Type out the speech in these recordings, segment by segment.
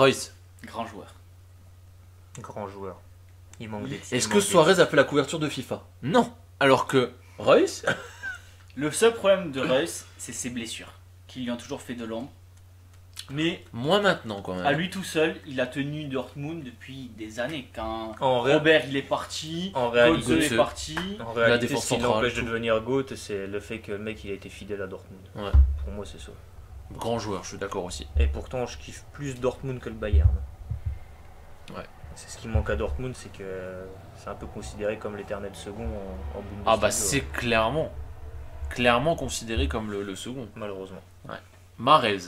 Royce. Grand joueur. Grand joueur. Il manque des Est-ce que Suarez a fait la couverture de FIFA? Non. Alors que Royce. Le seul problème de Reus, c'est ses blessures, qui lui ont toujours fait de l'ombre. Mais Moins maintenant quand même. à lui tout seul, il a tenu Dortmund depuis des années. Quand En Robert il est parti, en Götze réalité, est parti. En La réalité, défense ce qui centrale, l'empêche de tout. devenir GOAT, c'est le fait que le mec il a été fidèle à Dortmund. Ouais. Pour moi, c'est ça. Grand joueur, je suis d'accord aussi. Et pourtant, je kiffe plus Dortmund que le Bayern. Ouais. C'est ce qui manque à Dortmund, c'est que c'est un peu considéré comme l'éternel second en Bundesliga. Ah bah c'est clairement considéré comme le second. Malheureusement. Mahrez.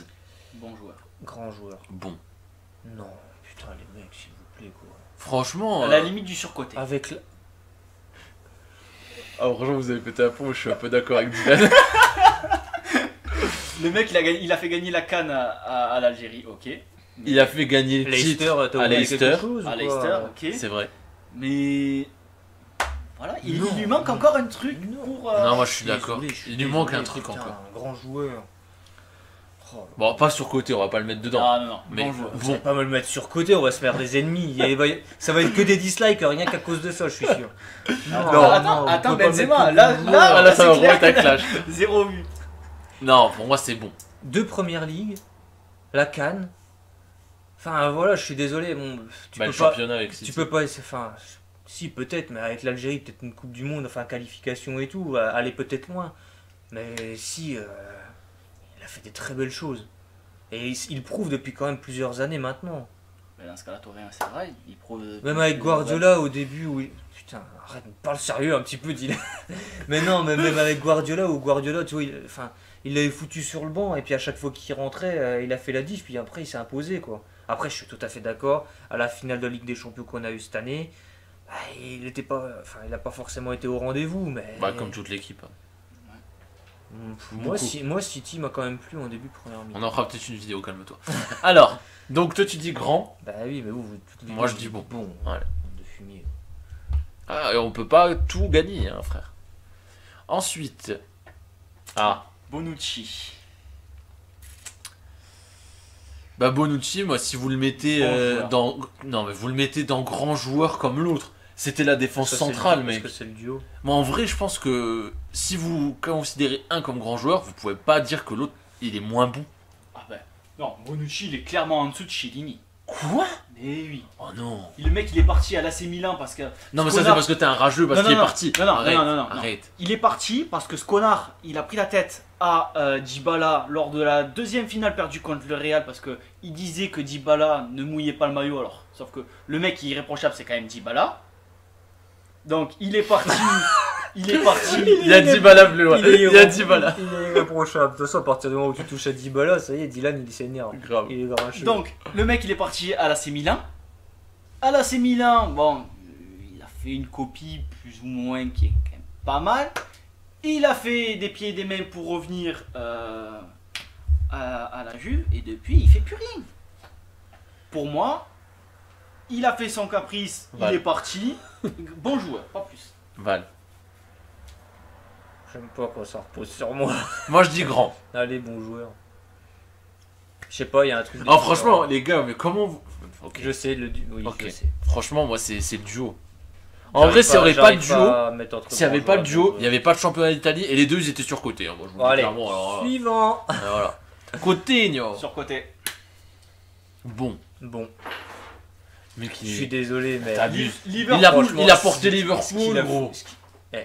Bon joueur. Grand joueur. Bon. Non, putain, les mecs, s'il vous plaît, quoi. Franchement. À la limite du surcoté. Avec la... Ah, franchement, vous avez pété un pont, je suis un peu d'accord avec Dylan. Le mec il a fait gagner la CAN à l'Algérie, ok. Il a fait gagner le Leicester, titre t'as à oublié Leicester. quelque chose ou À quoi Leicester, ok. C'est vrai. Mais voilà, il Non. lui manque encore un truc pour. Non, moi je suis d'accord. Désolé, je suis Il lui manque un désolé, truc putain, encore. Un grand joueur. Oh, Bon, pas sur côté, on va pas le mettre dedans. Ah non, Mais bon joueur. vous bon, allez pas me le mettre sur côté, on va se faire des ennemis. Ça va être que des dislikes, rien qu'à cause de ça, je suis sûr. Attends, Benzema, là, ça va c'est vraiment être un clair. clash. 0 but. Non, pour moi c'est bon. Deux premières ligues, la Cannes. Enfin voilà, je suis désolé, bon, tu Bah, peux le pas, championnat avec City. tu peux pas, enfin, si peut-être, mais avec l'Algérie, peut-être une Coupe du Monde, enfin qualification et tout, aller peut-être loin. Mais si, il a fait des très belles choses. Et il prouve depuis quand même plusieurs années maintenant. Mais dans ce cas-là, Torreira, c'est vrai, il prouve. Même avec Guardiola au début, où putain, arrête, parle sérieux un petit peu, dis-le. Mais non, mais même avec Guardiola, où Guardiola, tu vois, il l'avait foutu sur le banc, et puis à chaque fois qu'il rentrait, il a fait la diff, puis après il s'est imposé, quoi. Après, je suis tout à fait d'accord, à la finale de Ligue des Champions qu'on a eu cette année, bah, il n'a pas forcément été au rendez-vous, mais... Bah, comme toute l'équipe. Moi, City m'a quand même plu en début de première mi-temps. On en fera peut-être une vidéo, calme-toi. Alors, donc toi tu dis grand. Bah oui, mais vous toutes les Moi, deux, je dis bon. Bon, Ouais. de fumier. Ah, et on peut pas tout gagner, hein, frère. Ensuite. Ah. Bonucci. Bah Bonucci, moi si vous le mettez Grand joueur. dans... Non mais vous le mettez dans grand joueur comme l'autre. C'était la défense Ça, c'est centrale, le- mec. Parce que c'est le duo. Moi en vrai je pense que si vous considérez un comme grand joueur, vous pouvez pas dire que l'autre il est moins bon. Ah ben. Non, Bonucci, il est clairement en dessous de Chiellini. Quoi? Mais oui. Oh non. Le mec, il est parti à l'AC Milan parce que. Non mais ça Sconar- c'est parce que t'es un rageux, parce Non, qu'il est non, parti. non, non, arrête, non, non, non. arrête. Il est parti parce que Sconar, il a pris la tête à Dybala lors de la deuxième finale perdue contre le Real parce que il disait que Dybala ne mouillait pas le maillot. Alors, sauf que le mec qui est irréprochable, c'est quand même Dybala. Donc, il est parti. Il est parti. Il a 10 balles plus loin. Il a 10 balles. Il est irréprochable. De toute façon, à partir du moment où tu touches à Dybala, ça y est, Dylan il s'énerve. Grave. Il est grincheux. Donc, le mec, il est parti à l'AC Milan. À l'AC Milan, bon, il a fait une copie plus ou moins qui est quand même pas mal. Il a fait des pieds et des mains pour revenir à la Juve et depuis, il fait plus rien. Pour moi, il a fait son caprice, Val. il est parti. Bon joueur, pas plus. Val. J'aime pas quand ça repose sur moi. Moi je dis grand. Allez, bon joueur. Je sais pas, il y a un truc. Oh franchement les gars, mais comment vous... Ok. Je sais, oui, Ok. je sais. Franchement moi c'est le duo. En vrai s'il n'y aurait pas de duo, s'il n'y avait pas le duo, il n'y avait pas de championnat d'Italie et les deux ils étaient surcotés. Hein. Moi, je vous le dis Allez, clairement, alors, suivant. voilà. Coutinho. Sur côté. Bon. Bon, Mec je suis il... désolé, mais. T'abuses. Liverpool. Il a franchement, porté ce qu'il Liverpool a gros.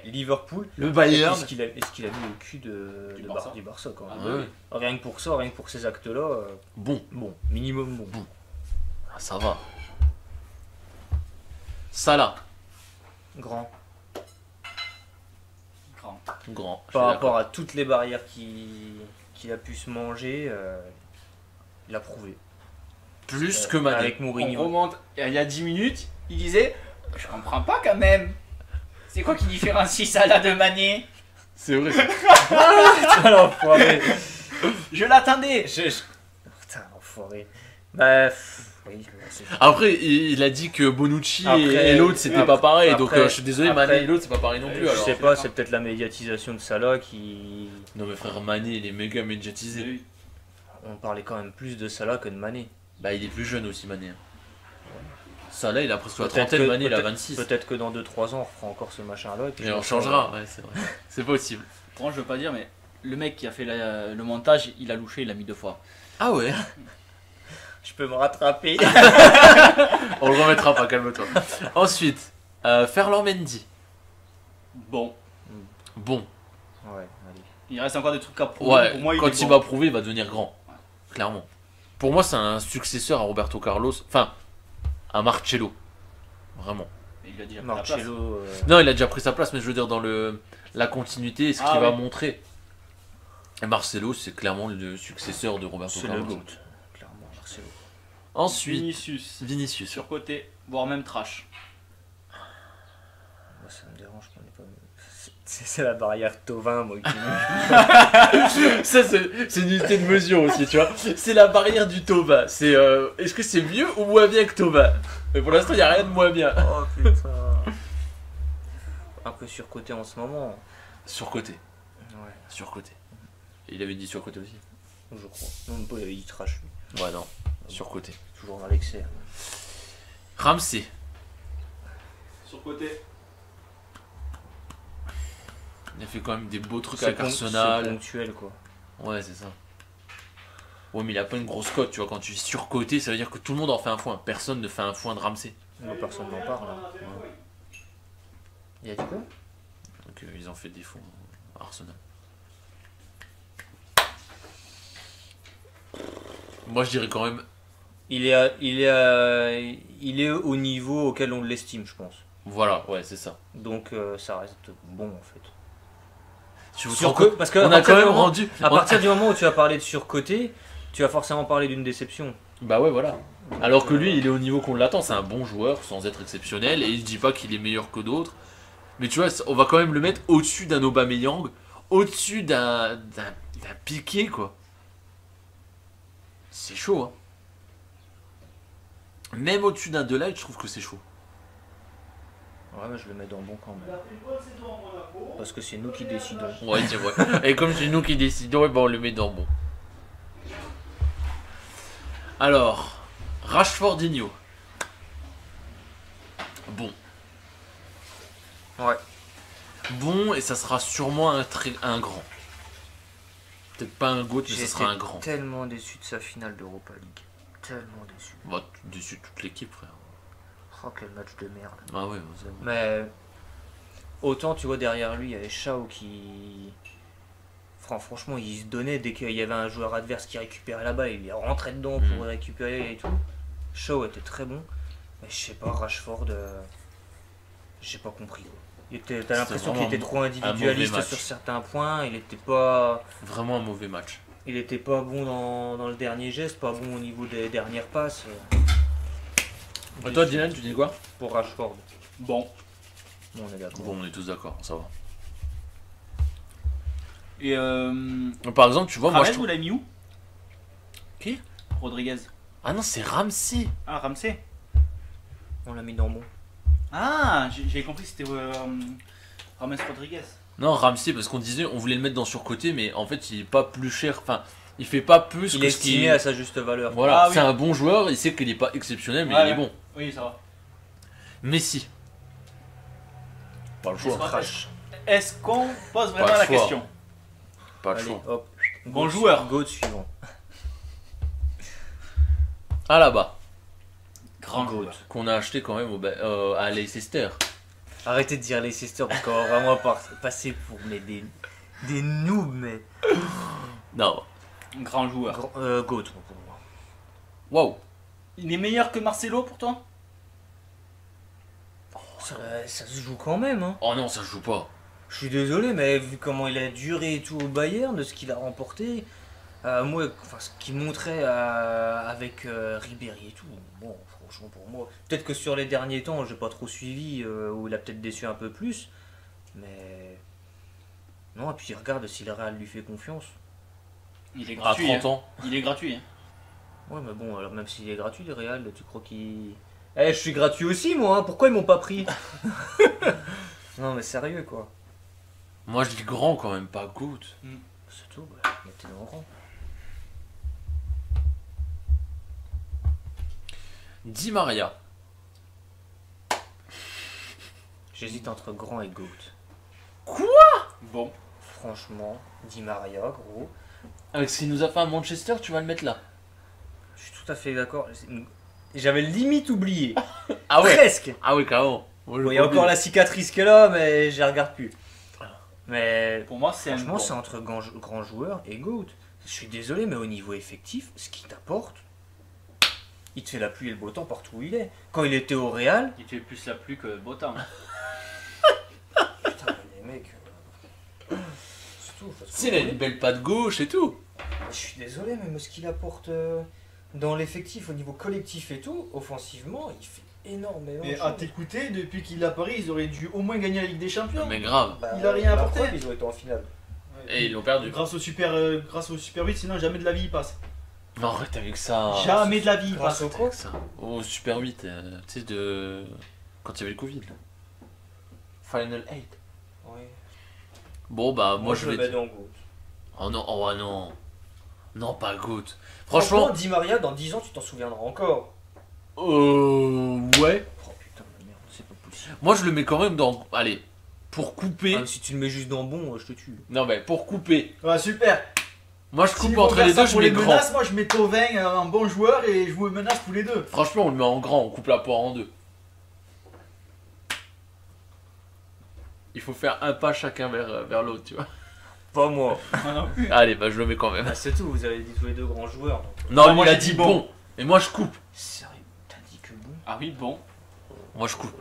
Liverpool, Le Bayern. est-ce qu'il a mis au cul Du Barça. du Barça quand même. Ah, Ouais. Rien que pour ça, rien que pour ces actes-là, Bon. bon, minimum bon. Ah, ça va. Salah. Grand. Grand. Grand. Je suis Par rapport d'accord. à toutes les barrières qu'il a pu se manger, il a prouvé. Plus que Mané. Avec On Mourinho. remonte il y a 10 minutes, il disait je comprends pas quand même. C'est quoi qui différencie Salah de Mané? C'est vrai. Putain, l'enfoiré. Je l'attendais. Putain, l'enfoiré. Bref. Oui, c'est- Après, il a dit que Bonucci Après- et l'autre c'était pas pareil, donc après- je suis désolé, après- Mané et l'autre c'est pas pareil non plus. Je Alors. sais pas, c'est peut-être la médiatisation de Salah qui. Non mais frère, Mané il est méga médiatisé. Oui. On parlait quand même plus de Salah que de Mané. Bah, il est plus jeune aussi, Mané. Ça, là, il a presque la trentaine, Mané, il a 26. Peut-être que dans 2-3 ans, on refera encore ce machin-là. Et on changera, ouais, c'est vrai. C'est possible. Moi, je veux pas dire, mais le mec qui a fait le montage, il a louché, il l'a mis 2 fois. Ah ouais. Je peux me rattraper. On le remettra pas, calme-toi. Ensuite, Ferland Mendy. Bon. Ouais, allez. Il reste encore des trucs à prouver. Ouais, pour moi, quand il va prouver, il va devenir grand. Clairement. Pour moi, c'est un successeur à Roberto Carlos. Enfin, à Marcello. Vraiment. Mais il a déjà Marcello. Non, il a déjà pris sa place, mais je veux dire, dans la continuité et ce qu'il va montrer. Et Marcelo, c'est clairement le successeur de Roberto Carlos. C'est le GOAT. Clairement, Marcelo. Ensuite, Vinicius. Surcoté, voire même trash. Moi, ça me dérange qu'on ait pas. C'est la barrière Tovin, moi, qui Ça, c'est une unité de mesure aussi, tu vois. C'est la barrière du Tova. C'est est-ce que c'est mieux ou moins bien que Tova? Mais pour l'instant, il n'y a rien de moins bien. Oh putain. Un peu surcoté en ce moment. Surcoté. Ouais. Surcoté. Et il avait dit surcoté aussi. Je crois. Non, pas, il avait dit trash, lui. Ouais, non. Surcoté. Toujours dans l'excès. Ramsey. Surcoté. Il a fait quand même des beaux trucs avec Arsenal. C'est ponctuel, quoi. Ouais, c'est ça. Ouais, mais il a pas une grosse cote, tu vois. Quand tu es surcoté, ça veut dire que tout le monde en fait un foin. Personne ne fait un foin de Ramsey. Moi, personne n'en parle. Là. Ouais. Il a dit quoi? Donc, ils ont fait des foins à Arsenal. Moi, je dirais quand même. Il est au niveau auquel on l'estime, je pense. Voilà, ouais, c'est ça. Donc, ça reste bon, en fait. Parce qu'on a quand même rendu. À partir du moment où tu vas parler de surcoté, tu vas forcément parler d'une déception. Bah ouais, voilà. Alors que lui, il est au niveau qu'on l'attend. C'est un bon joueur sans être exceptionnel. Et il dit pas qu'il est meilleur que d'autres. Mais tu vois, on va quand même le mettre au-dessus d'un Aubameyang, au-dessus d'un Piqué, quoi. C'est chaud, hein. Même au-dessus d'un Delight, je trouve que c'est chaud. Ouais, mais je le mets dans bon quand même. Parce que c'est nous qui décidons. Ouais, c'est vrai. Et comme c'est nous qui décidons, ben on le met dans bon. Alors, Rashfordinho. Bon. Ouais. Bon, et ça sera sûrement un grand. Peut-être pas un GOAT, mais ça sera un grand. J'étais tellement déçu de sa finale d'Europa League. Tellement déçu. Bah, déçu de toute l'équipe, frère. Oh, quel match de merde. Ah ouais, c'est bon. Mais autant, tu vois, derrière lui, il y avait Shaw qui... Franchement, il se donnait dès qu'il y avait un joueur adverse qui récupérait la balle, il rentrait dedans pour récupérer et tout. Shaw était très bon. Mais je sais pas, Rashford... J'ai pas compris. T'as l'impression qu'il était trop individualiste sur certains points, il était pas... Vraiment un mauvais match. Il était pas bon dans le dernier geste, pas bon au niveau des dernières passes. Et toi, Dylan, tu dis quoi? Pour Rashford. Bon. Bon, on est d'accord. Bon, on est tous d'accord, ça va. Et par exemple, tu vois, moi je vous trouve... l'avez mis où? Qui? Rodriguez. Ah non, c'est Ramsey. Ah, Ramsey. On l'a mis dans bon. Ah, j'ai compris que c'était Rames Rodriguez. Non, Ramsey, parce qu'on disait, on voulait le mettre dans surcoté, mais en fait, il est pas plus cher. Enfin, il fait pas plus il que est ce qu'il estimé à sa juste valeur. Voilà, Ah, c'est oui. un bon joueur, il sait qu'il est pas exceptionnel, mais Ouais, il est bon. Oui, ça va. Messi. Pas le choix. Crash. Est-ce qu'on pose vraiment Pas le la choix. question? Pas le Allez, choix. hop. Bon joueur. Goat suivant. Ah là-bas, Grand Goat. joueur. qu'on a acheté quand même à Leicester. Arrêtez de dire Leicester parce qu'on va vraiment passer pour des noobs, mais. Non. Grand joueur. Goat pour moi. Waouh. Il est meilleur que Marcelo pour toi? Ça se joue quand même, hein. Oh non, ça se joue pas. Je suis désolé, mais vu comment il a duré et tout au Bayern, de ce qu'il a remporté, moi, ce qu'il montrait avec Ribéry et tout, bon, franchement pour moi, peut-être que sur les derniers temps, j'ai pas trop suivi, où il a peut-être déçu un peu plus, mais non, et puis regarde si le Real lui fait confiance. Il est À gratuit. 30 ans. Il est gratuit. Hein. Ouais, mais bon, alors même s'il est gratuit, le Real, tu crois qu'il... Eh, je suis gratuit aussi, moi, hein, pourquoi ils m'ont pas pris? Non, mais sérieux, quoi. Moi, je dis grand quand même, pas GOAT. C'est tout, bah, mettez-le en grand. Di Maria. J'hésite entre Grand et Goat. Bon. Franchement, Di Maria, gros. Avec ce qu'il nous a fait à Manchester, tu vas le mettre là. Je suis tout à fait d'accord. J'avais limite oublié. Ah ouais. Presque. Ah ouais, carrément. Moi, Bon, il y a encore la cicatrice qui est là, mais je la regarde plus. Mais Pour moi, c'est un franchement, bon. c'est entre grand joueur et GOAT. Je suis désolé, mais au niveau effectif, ce qu'il t'apporte, il te fait la pluie et le beau temps partout où il est. Quand il était au Real, Il fait plus la pluie que le beau temps. putain, les mecs. C'est tout. Si, il a une belle patte gauche et tout. Je suis désolé, mais ce qu'il apporte dans l'effectif au niveau collectif et tout, offensivement, il fait énormément. Mais de à choses. t'écouter, depuis qu'il est à Paris, ils auraient dû au moins gagner la Ligue des Champions. Mais grave. Bah, il a rien la apporté. preuve, ils ont été en finale. Et ils l'ont perdu. Grâce au Super 8, sinon jamais de la vie il passe. Non, arrête avec ça. Jamais de la vie il Grâce passe. au quoi Avec ça. Au Super 8, tu sais, de. Quand il y avait le Covid. Là. Final 8. Oui. Bon, bah, moi je le vais. mets dans GOAT. Oh non, oh non. Non, pas Goat. Franchement, Franchement. Di Maria, dans 10 ans, tu t'en souviendras encore. Ouais. Oh putain de merde, c'est pas possible. Moi je le mets quand même dans. Allez. Pour couper. Ah, si tu le mets juste dans bon, je te tue. Non, mais pour couper. Ouais, super. Moi je S'il coupe faut entre faire les ça deux, je pour mets les grand. menaces, moi je mets Tovin, un bon joueur, et je vous menace tous les deux. Franchement, on le met en grand, on coupe la poire en deux. Il faut faire un pas chacun vers l'autre, tu vois. Pas moi. Moi non plus. Allez, bah je le mets quand même. Bah, c'est tout, vous avez dit tous les deux grands joueurs. Donc... Non, moi, lui il a j'ai dit dit bon. Et moi je coupe. Sérieux, t'as dit que bon. Ah oui, bon. Moi je coupe.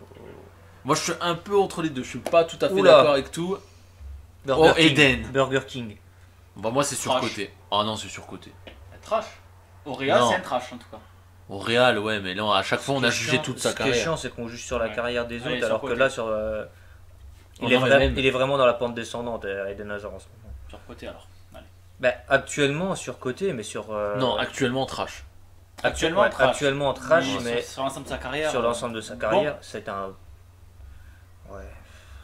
Moi je suis un peu entre les deux. Je suis pas tout à fait Oula. d'accord avec tout. Burger Oh, King. Eden. Burger King. Bah moi c'est surcoté. Oh non, c'est surcoté. Un trash. Au Real, Non. c'est un trash en tout cas. Au Real, ouais, mais là à chaque fois on a jugé toute sa Ce qui est carrière. chiant, c'est qu'on juge sur la Ouais. carrière des Ouais, autres, sur alors côté. que là, sur, Oh il, est non, mais même. il est vraiment dans la pente descendante, Eden Hazard en ce moment. Sur côté alors. Allez. Bah, actuellement, sur côté, mais sur. Non, actuellement trash. Actuellement, ouais, trash. actuellement trash, Sur- mais sur l'ensemble de sa carrière. sur l'ensemble de sa carrière, c'est un. Ouais.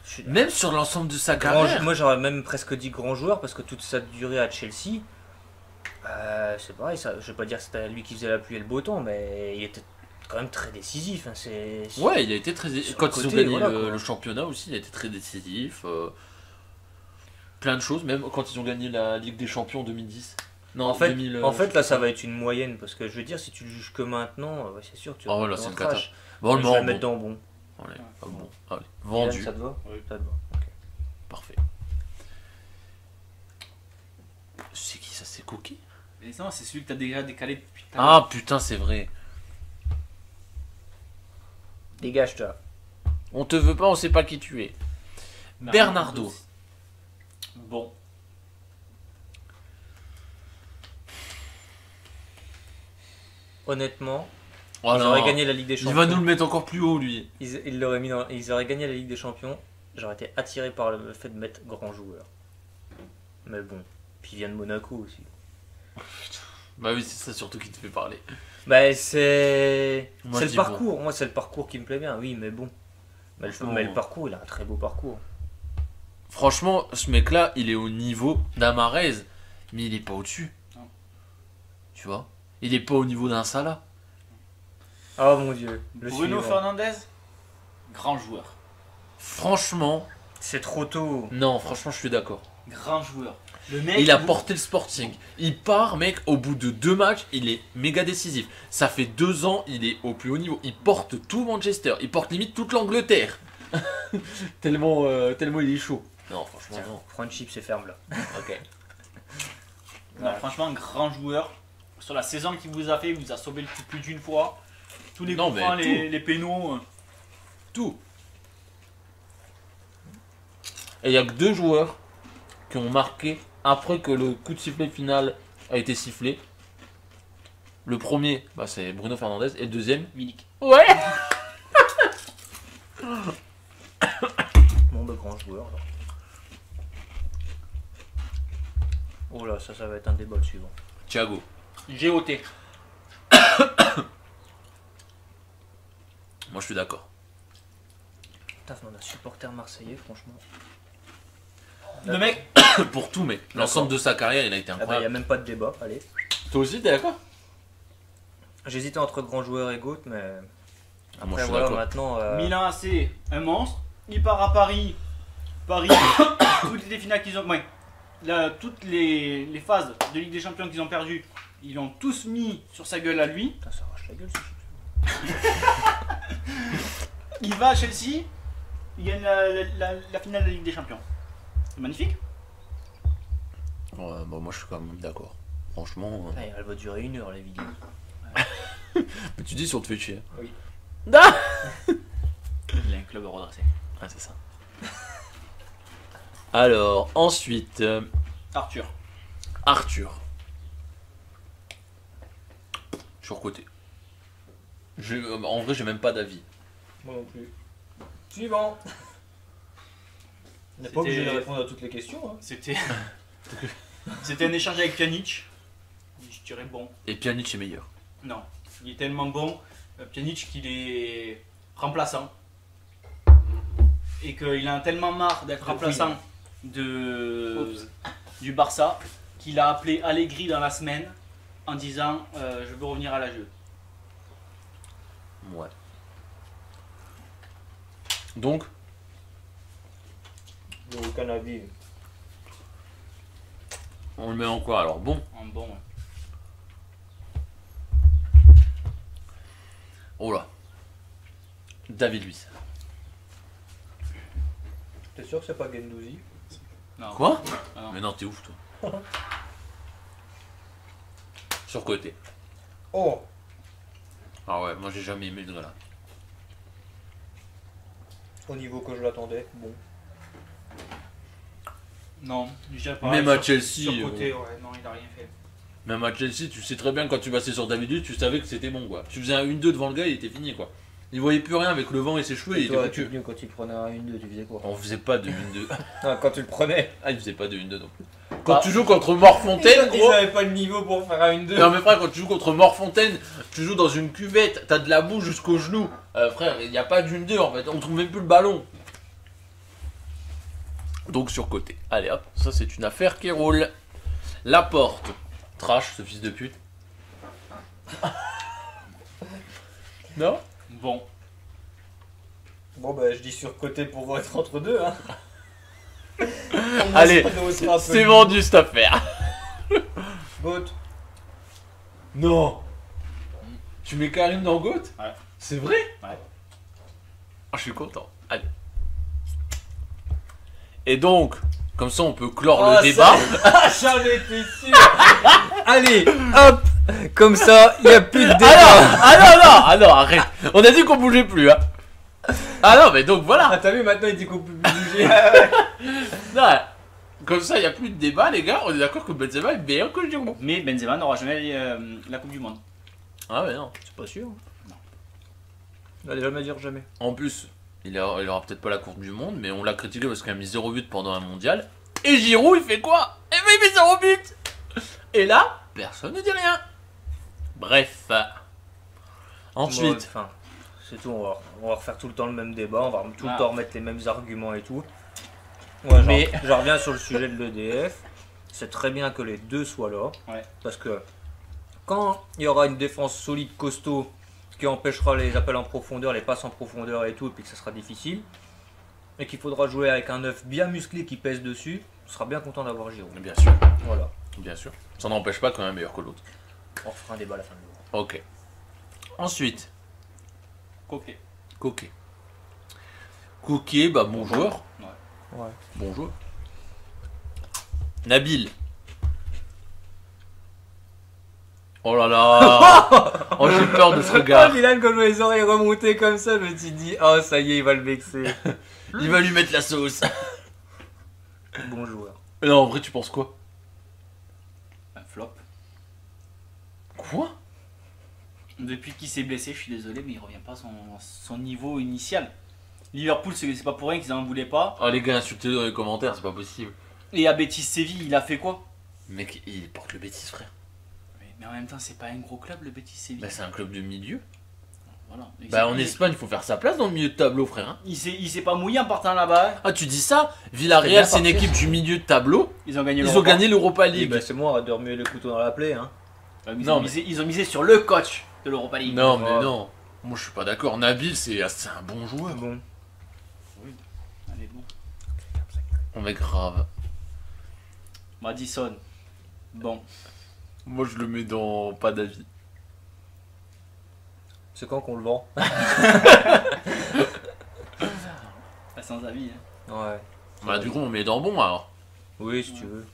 Je suis- Même sur l'ensemble de sa Grand- carrière. moi j'aurais même presque dit grand joueur parce que toute sa durée à Chelsea, c'est pareil, ça, je vais pas dire que c'était lui qui faisait la pluie et le beau temps, mais il était quand même très décisif. Hein, Ouais, il a été très. Sur Quand le ils ont côté, gagné voilà, quoi. le championnat aussi, il a été très décisif. Plein de choses, même quand ils ont gagné la Ligue des Champions en 2010. Non, En fait, 2000, en fait là ça va être une moyenne parce que je veux dire, si tu le juges que maintenant, ouais, c'est sûr que tu vas Ah ouais, le là, mettre c'est dans une trash. Bon, on Mais le je met vais en le mettre bon. dans bon. Allez, pas bon. Allez, Dylan, vendu. ça te va Oui. Ça te va. Ok. Parfait. C'est qui ça? C'est Cookie? Mais non, c'est celui que t'as déjà décalé depuis tout à l'heure. Ah putain, c'est vrai. Dégage toi. On te veut pas, on sait pas qui tu es. Bernardo. Bon. Honnêtement, Oh ils non. auraient gagné la Ligue des Il Champions. va nous le mettre encore plus haut, lui. Ils l'auraient mis dans- ils auraient gagné la Ligue des Champions. J'aurais été attiré par le fait de mettre grand joueur. Mais bon, puis il vient de Monaco aussi. Bah oui, c'est ça surtout qui te fait parler. Bah c'est Moi, c'est je le dis parcours. Moi c'est le parcours qui me plaît bien. Oui, mais bon. Mais Franchement, le parcours, il a un très beau parcours. Franchement, ce mec-là, il est au niveau d'Amarez, mais il est pas au-dessus. Non. Tu vois? Il est pas au niveau d'un Salah. Oh mon dieu. Le Bruno suivant. Fernandes, grand joueur. Franchement, C'est trop tôt. non, franchement, je suis d'accord. Grand joueur. Le mec. Il a porté le Sporting. Il part, mec, au bout de 2 matchs, il est méga décisif. Ça fait 2 ans, il est au plus haut niveau. Il porte tout Manchester. Il porte limite toute l'Angleterre. tellement il est chaud. Non, franchement, Tiens, non. prends une chip, c'est ferme là. Ok. Non, franchement, grand joueur. Sur la saison qu'il vous a fait, il vous a sauvé le coup plus d'une fois. Tous les Non, coups mais francs, tout. les pénaux. Tout. Et il n'y a que 2 joueurs qui ont marqué après que le coup de sifflet final a été sifflé. Le premier, bah, c'est Bruno Fernandes. Et le deuxième, Milik. ouais. Bon, de grand joueur. Alors. Oh là, ça va être un débat le suivant. Thiago. GOT. Moi, je suis d'accord. Putain, on a supporter marseillais, franchement. Le mec, Pour tout, mais l'ensemble de sa carrière, il a été Ah bah, il n'y a incroyable. même pas de débat, allez. Toi aussi, t'es d'accord? J'hésitais entre grand joueur et GOAT, mais Ah, moi, je après suis voilà, d'accord. maintenant. Milan AC, un monstre. Il part à Paris. Paris, toutes les finales qu'ils ont. Ouais, toutes les phases de Ligue des Champions qu'ils ont perdues, ils l'ont tous mis sur sa gueule à lui. Putain, ça arrache la gueule, ce Il va à Chelsea, il gagne la finale de la Ligue des Champions. C'est magnifique. Ouais, bah, moi je suis quand même d'accord. Franchement. Ah, elle va durer 1 heure, la vidéo. Mais tu dis si on te fait chier. Oui. Ah, Il a un club redressé. ah c'est ça. Alors, ensuite, Arthur. Arthur. Surcoté. En vrai, j'ai même pas d'avis. Moi non plus. Suivant. On n'est pas obligé de répondre à toutes les questions. Hein. C'était un échange avec Pjanic. Je dirais bon. Et Pjanic est meilleur. Non, il est tellement bon, Pjanic, qu'il est remplaçant. Et qu'il a tellement marre d'être remplaçant du Barça qu'il a appelé Allegri dans la semaine en disant je veux revenir à la jeu. Ouais. Donc, J'ai aucun avis. on le met en quoi alors? Bon. En bon. Oh là. David Luiz. T'es sûr que c'est pas Gendouzi? Non. Quoi? Ah non. Mais non, t'es ouf toi. Surcoté. Oh. Ah ouais, moi j'ai jamais aimé le gars là. Au niveau que je l'attendais, bon. Non, je dirais pas. Même à Chelsea, Sur côté, ouais, non, il a rien fait. Même à Chelsea, tu sais très bien quand tu passais sur David Luiz, tu savais que c'était bon quoi. Tu faisais un 1-2 devant le gars, il était fini quoi. Il voyait plus rien avec le vent et ses cheveux, il Et était toi, tu foutu. venu quand il prenait un 1-2, tu faisais quoi? On faisait pas de 1-2. Ah, quand tu le prenais. Ah, il faisait pas de 1-2 non plus. Quand tu joues contre Morfontaine, Ils gros. avaient pas le niveau pour faire un 1-2. Non mais frère, quand tu joues contre Morfontaine, tu joues dans une cuvette, t'as de la boue jusqu'au genou. Frère, il n'y a pas d'une 2 en fait, on trouve même plus le ballon. Donc sur côté. Allez hop, ça c'est une affaire qui roule. Laporte. Trash ce fils de pute. Non? Bon. Bon bah je dis surcoté pour être entre deux hein. Allez, c'est vendu cette affaire. Goat. Non. Tu mets Karim dans Goat? Ouais. C'est vrai? Ouais. Ah, je suis content. Allez. Et donc, comme ça on peut clore le débat. Ah, j'en étais sûr. Allez, hop. Comme ça, il n'y a plus de débat. Ah non, arrête. On a dit qu'on bougeait plus, hein. Ah non, mais donc voilà. Ah, t'as vu, maintenant il dit qu'on peut plus bouger. Non, comme ça, il n'y a plus de débat, les gars. On est d'accord que Benzema est meilleur que Giroud. Mais Benzema n'aura jamais la Coupe du Monde. Ah ouais, non. C'est pas sûr. On va jamais dire jamais. En plus, il aura peut-être pas la Coupe du Monde, mais on l'a critiqué parce qu'il a mis 0 but pendant un mondial. Et Giroud, il fait quoi? Eh ben, il met 0 but. Et là, personne ne dit rien. Bref. Ensuite, Enfin, c'est tout, on va refaire tout le temps le même débat, on va tout le temps remettre les mêmes arguments et tout. Ouais, mais je reviens sur le sujet de l'EDF. C'est très bien que les deux soient là. Ouais. Parce que quand il y aura une défense solide, costaud, qui empêchera les appels en profondeur, les passes en profondeur et tout, et puis que ça sera difficile, et qu'il faudra jouer avec un œuf bien musclé qui pèse dessus, on sera bien content d'avoir Giroud. bien sûr, Voilà. bien sûr. Ça n'empêche pas qu'on est meilleur que l'autre. On refera un débat à la fin de l'eau. Ok. Ensuite, Coquet. Coquet. Coquet, bah bon joueur. Ouais. Bon joueur. Nabil. Oh là là. Oh, j'ai peur de ce regard. Milan, quand je vois les oreilles remontées comme ça, je me suis dit, oh ça y est, il va le vexer. Il va lui mettre la sauce. Bon joueur. Non, en vrai, tu penses quoi? Un flop. Quoi? Depuis qu'il s'est blessé, je suis désolé, mais il revient pas à son niveau initial. Liverpool, c'est pas pour rien qu'ils en voulaient pas. Oh les gars, insultez-le dans les commentaires, c'est pas possible. Et à Betis Séville, il a fait quoi? Mec, il porte le Betis, frère. Mais en même temps, c'est pas un gros club, le Betis Séville. Bah, c'est un club de milieu. Voilà. Bah, en Espagne, il faut faire sa place dans le milieu de tableau, frère. Hein. Il s'est pas mouillé en partant là-bas. Hein. Ah, tu dis ça? Villarreal, C'est c'est bien une parti. équipe du milieu de tableau. Ils ont gagné Ils ont gagné l'Europa Et League. bah, c'est moi, arrête de remuer le couteau dans la plaie. Hein. Ils, Non, ont misé sur le coach. de l'Europa League. Non, mais non. Moi, je suis pas d'accord. Nabil, c'est un bon joueur. Bon. Allez, bon. On met grave. Madison. Bon. Moi, je le mets dans pas d'avis. C'est quand qu'on le vend? Pas sans avis. Hein. Ouais. Bah, du coup, on met dans bon alors. Oui, si tu veux.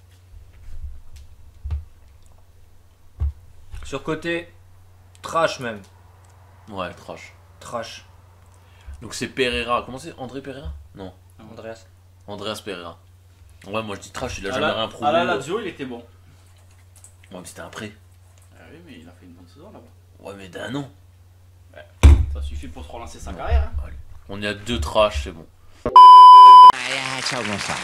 Surcoté, trash même. Ouais, trash. Trash. Donc, c'est Pereira. Comment c'est? André Pereira? Non. Andreas. Andreas Pereira. Ouais, moi, je dis trash, il a À jamais la- rien prouvé. À la Lazio, il était bon. Ouais, mais c'était un prêt. Ah oui, mais il a fait une bonne saison là-bas. Ouais, mais d'un an. Ça suffit pour se relancer sa carrière. Hein. On est à 2 trash, c'est bon. Ciao, bonsoir.